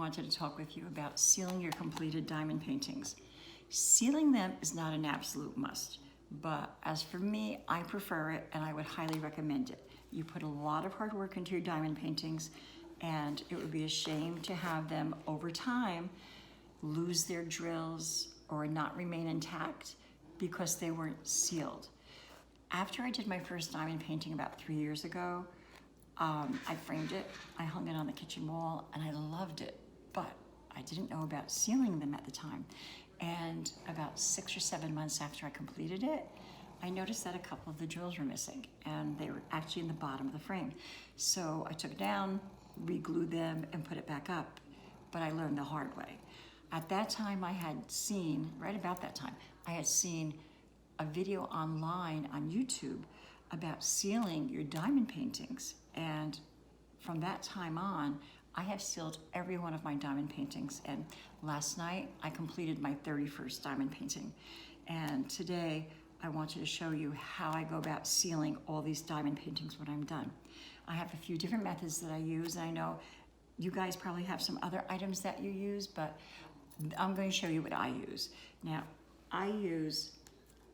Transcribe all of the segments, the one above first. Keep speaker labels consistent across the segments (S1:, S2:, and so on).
S1: wanted to talk with you about sealing your completed diamond paintings. Sealing them is not an absolute must, but as for me, I prefer it and I would highly recommend it. You put a lot of hard work into your diamond paintings, and it would be a shame to have them over time lose their drills or not remain intact because they weren't sealed. After I did my first diamond painting about 3 years ago, I framed it, I hung it on the kitchen wall, and I loved it, but I didn't know about sealing them at the time. And about 6 or 7 months after I completed it, I noticed that a couple of the drills were missing, and they were actually in the bottom of the frame. So I took it down, re-glued them, and put it back up, but I learned the hard way. At that time, I had seen, right about that time, I had seen a video online on YouTube about sealing your diamond paintings. And from that time on, I have sealed every one of my diamond paintings. And last night, I completed my 31st diamond painting. And today, I wanted to show you how I go about sealing all these diamond paintings when I'm done. I have a few different methods that I use, and I know you guys probably have some other items that you use, but I'm going to show you what I use. Now, I use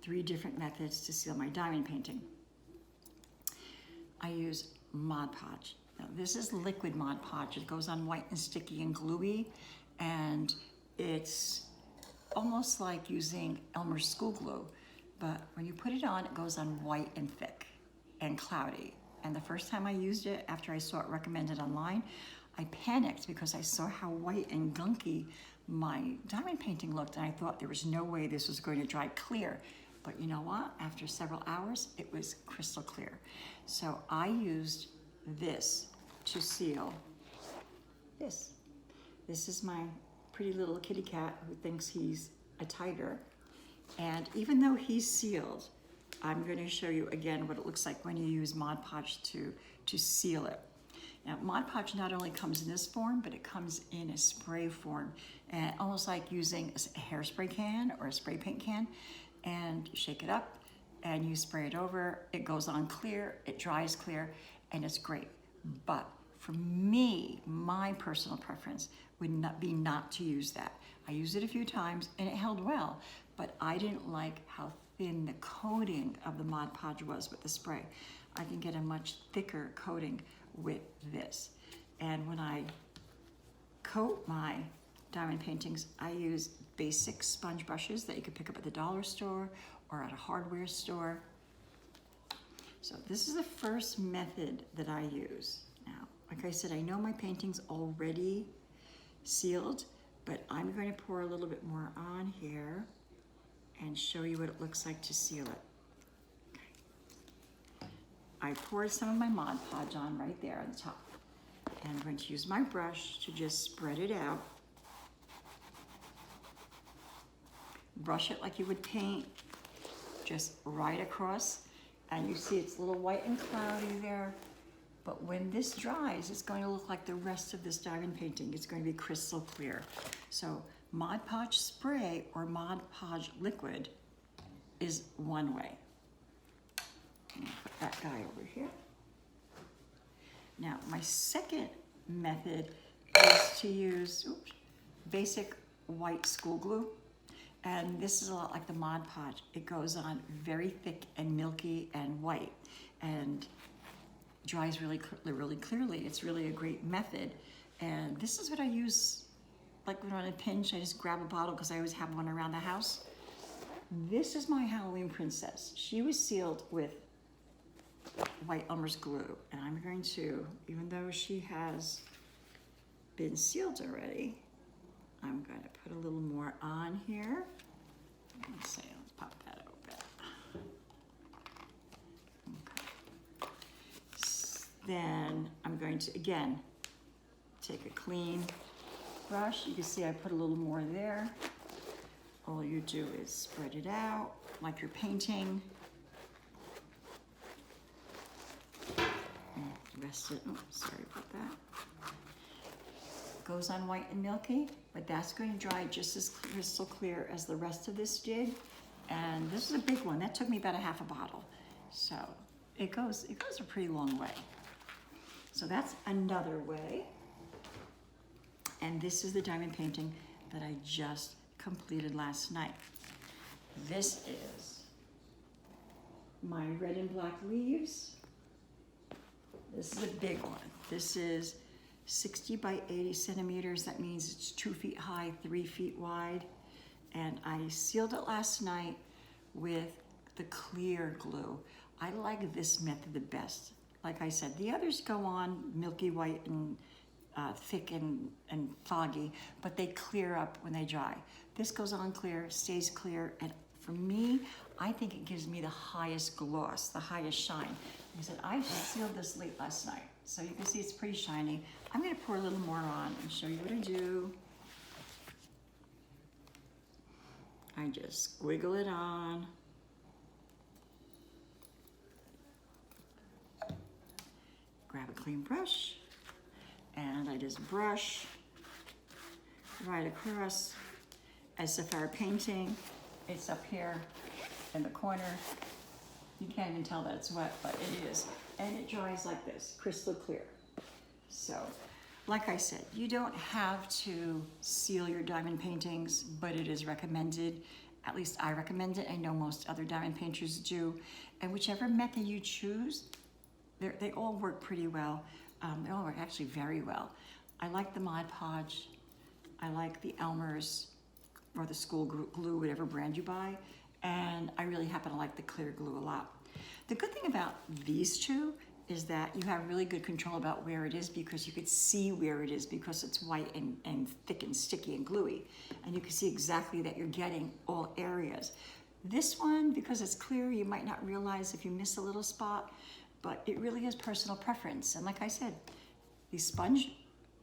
S1: 3 different methods to seal my diamond painting. I use Mod Podge. Now, this is liquid Mod Podge. It goes on white and sticky and gluey, and it's almost like using Elmer's school glue, but when you put it on, it goes on white and thick and cloudy. And the first time I used it, after I saw it recommended online, I panicked because I saw how white and gunky my diamond painting looked, and I thought there was no way this was going to dry clear. But you know what? After several hours, it was crystal clear. So I used this to seal this. This is my pretty little kitty cat who thinks he's a tiger. And even though he's sealed, I'm going to show you again what it looks like when you use Mod Podge to seal it. Now, Mod Podge not only comes in this form, but it comes in a spray form, and almost like using a hairspray can or a spray paint can. And you shake it up and you spray it over. It goes on clear, it dries clear, and it's great. But for me, my personal preference would not be not to use that. I used it a few times and it held well, but I didn't like how thin the coating of the Mod Podge was with the spray. I can get a much thicker coating with this. And when I coat my diamond paintings, I use basic sponge brushes that you could pick up at the dollar store or at a hardware store. So this is the first method that I use. Now, like I said, I know my painting's already sealed, but I'm going to pour a little bit more on here and show you what it looks like to seal it. Okay. I poured some of my Mod Podge on right there on the top. And I'm going to use my brush to just spread it out. Brush it like you would paint, just right across. And you see it's a little white and cloudy there. But when this dries, it's going to look like the rest of this diamond painting. It's going to be crystal clear. So Mod Podge spray or Mod Podge liquid is one way. I'm gonna put that guy over here. Now, my second method is to use basic white school glue. And this is a lot like the Mod Podge. It goes on very thick and milky and white and dries really clearly. It's really a great method. And this is what I use, like when I'm on a pinch, I just grab a bottle because I always have one around the house. This is my Halloween princess. She was sealed with white Elmer's glue. And I'm going to, even though she has been sealed already, I'm going to put a little more on here. Let's pop that open. Okay. Then I'm going to, again, take a clean brush. You can see I put a little more there. All you do is spread it out like you're painting. And rest it, oh, sorry about that. Goes on white and milky, but that's going to dry just as crystal clear as the rest of this did. And this is a big one. That took me about a half a bottle. So it goes a pretty long way. So that's another way. And this is the diamond painting that I just completed last night. This is my red and black leaves. This is a big one. This is 60 by 80 centimeters. That means it's 2 feet high, 3 feet wide. And I sealed it last night with the clear glue. I like this method the best. Like I said, the others go on milky white and thick and foggy, but they clear up when they dry. This goes on clear, stays clear, and for me, I think it gives me the highest gloss, the highest shine. Like I said, I sealed this late last night, so you can see it's pretty shiny. I'm gonna pour a little more on and show you what I do. I just squiggle it on. Grab a clean brush, and I just brush right across. As if I were painting, it's up here in the corner. You can't even tell that it's wet, but it is. And it dries like this, crystal clear. So, like I said, you don't have to seal your diamond paintings, but it is recommended. At least I recommend it. I know most other diamond painters do. And whichever method you choose, they all work pretty well. They all work actually very well. I like the Mod Podge. I like the Elmer's or the school glue, whatever brand you buy. And I really happen to like the clear glue a lot. The good thing about these two is that you have really good control about where it is because you could see where it is because it's white and thick and sticky and gluey. And you can see exactly that you're getting all areas. This one, because it's clear, you might not realize if you miss a little spot, but it really is personal preference. And like I said, these sponge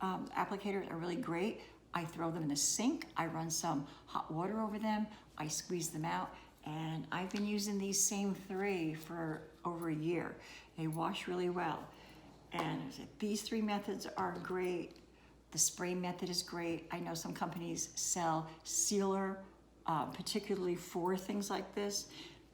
S1: applicators are really great. I throw them in the sink. I run some hot water over them. I squeeze them out. And I've been using these same 3 for over a year. They wash really well. And these 3 methods are great. The spray method is great. I know some companies sell sealer, particularly for things like this.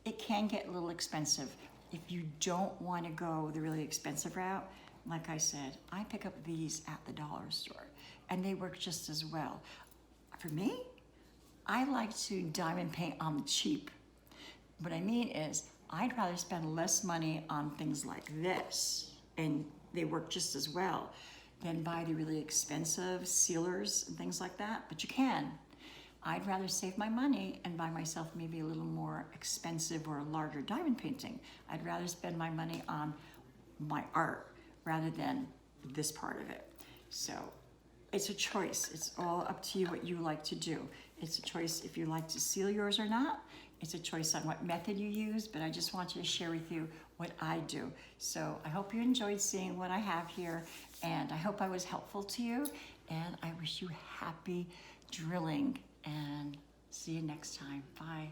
S1: It can get a little expensive. If you don't want to go the really expensive route, like I said, I pick up these at the dollar store and they work just as well. For me, I like to diamond paint on the cheap. What I mean is, I'd rather spend less money on things like this, and they work just as well, than buy the really expensive sealers and things like that, but you can. I'd rather save my money and buy myself maybe a little more expensive or larger diamond painting. I'd rather spend my money on my art rather than this part of it. So it's a choice. It's all up to you what you like to do. It's a choice if you like to seal yours or not. It's a choice on what method you use, but I just want to share with you what I do. So I hope you enjoyed seeing what I have here, and I hope I was helpful to you, and I wish you happy drilling, and see you next time. Bye.